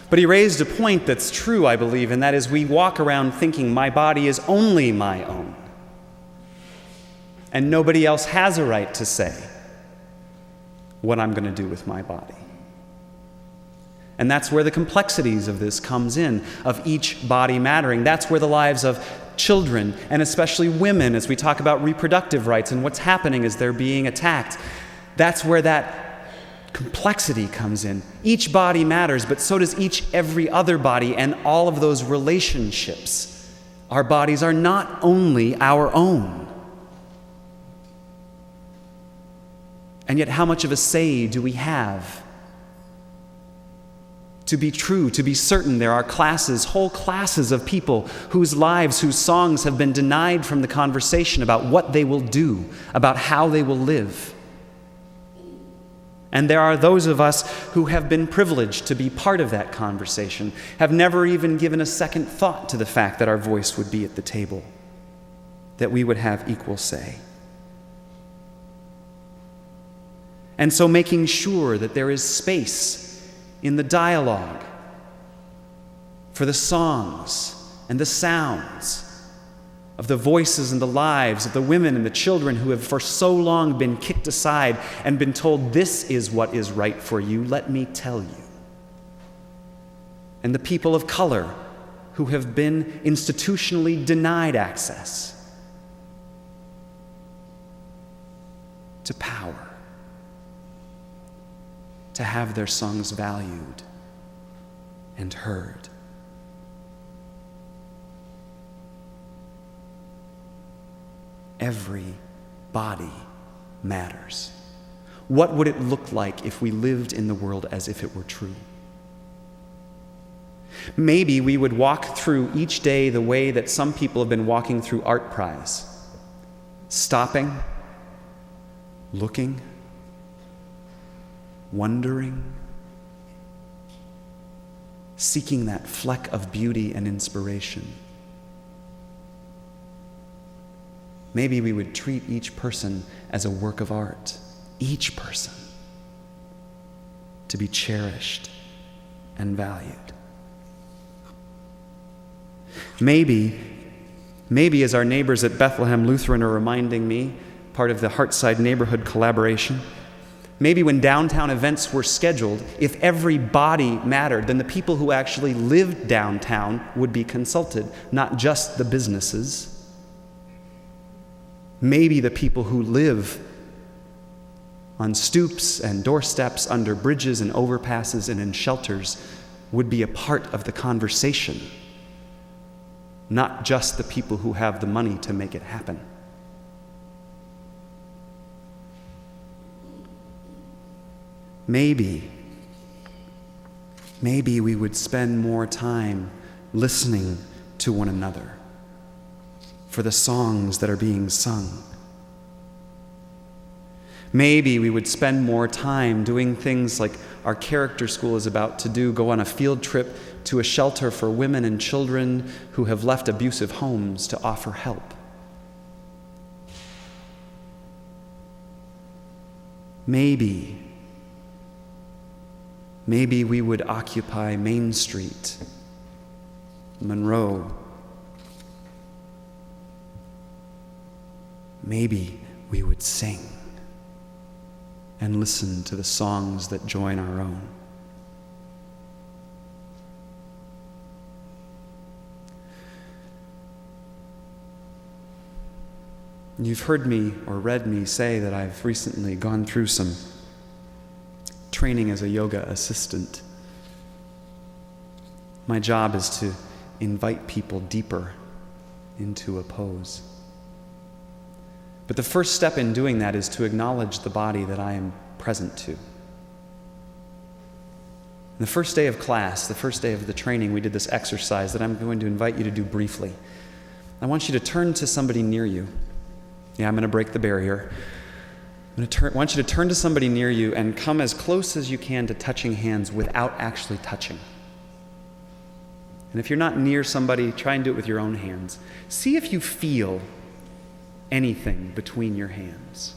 But he raised a point that's true, I believe, and that is we walk around thinking my body is only my own. And nobody else has a right to say what I'm going to do with my body. And that's where the complexities of this comes in, of each body mattering. That's where the lives of children, and especially women, as we talk about reproductive rights and what's happening as they're being attacked, that's where that complexity comes in. Each body matters, but so does every other body, and all of those relationships. Our bodies are not only our own. And yet, how much of a say do we have? To be true, to be certain, there are classes, whole classes of people whose lives, whose songs have been denied from the conversation about what they will do, about how they will live. And there are those of us who have been privileged to be part of that conversation, have never even given a second thought to the fact that our voice would be at the table, that we would have equal say. And so making sure that there is space in the dialogue for the songs and the sounds of the voices and the lives of the women and the children who have for so long been kicked aside and been told, this is what is right for you, let me tell you. And the people of color who have been institutionally denied access to power, to have their songs valued and heard. Every body matters. What would it look like if we lived in the world as if it were true? Maybe we would walk through each day the way that some people have been walking through Art Prize, stopping, looking, wondering, seeking that fleck of beauty and inspiration. Maybe we would treat each person as a work of art, each person, to be cherished and valued. Maybe as our neighbors at Bethlehem Lutheran are reminding me, part of the Heartside neighborhood collaboration, maybe when downtown events were scheduled, if every body mattered, then the people who actually lived downtown would be consulted, not just the businesses. Maybe the people who live on stoops and doorsteps, under bridges and overpasses and in shelters would be a part of the conversation, not just the people who have the money to make it happen. Maybe we would spend more time listening to one another for the songs that are being sung. Maybe we would spend more time doing things like our character school is about to do, go on a field trip to a shelter for women and children who have left abusive homes to offer help. Maybe we would occupy Main Street, Monroe. Maybe we would sing and listen to the songs that join our own. You've heard me or read me say that I've recently gone through some training as a yoga assistant. My job is to invite people deeper into a pose. But the first step in doing that is to acknowledge the body that I am present to. The first day of class, the first day of the training, we did this exercise that I'm going to invite you to do briefly. I want you to turn to somebody near you. Yeah, I'm going to break the barrier. I want you to turn to somebody near you and come as close as you can to touching hands without actually touching. And if you're not near somebody, try and do it with your own hands. See if you feel anything between your hands.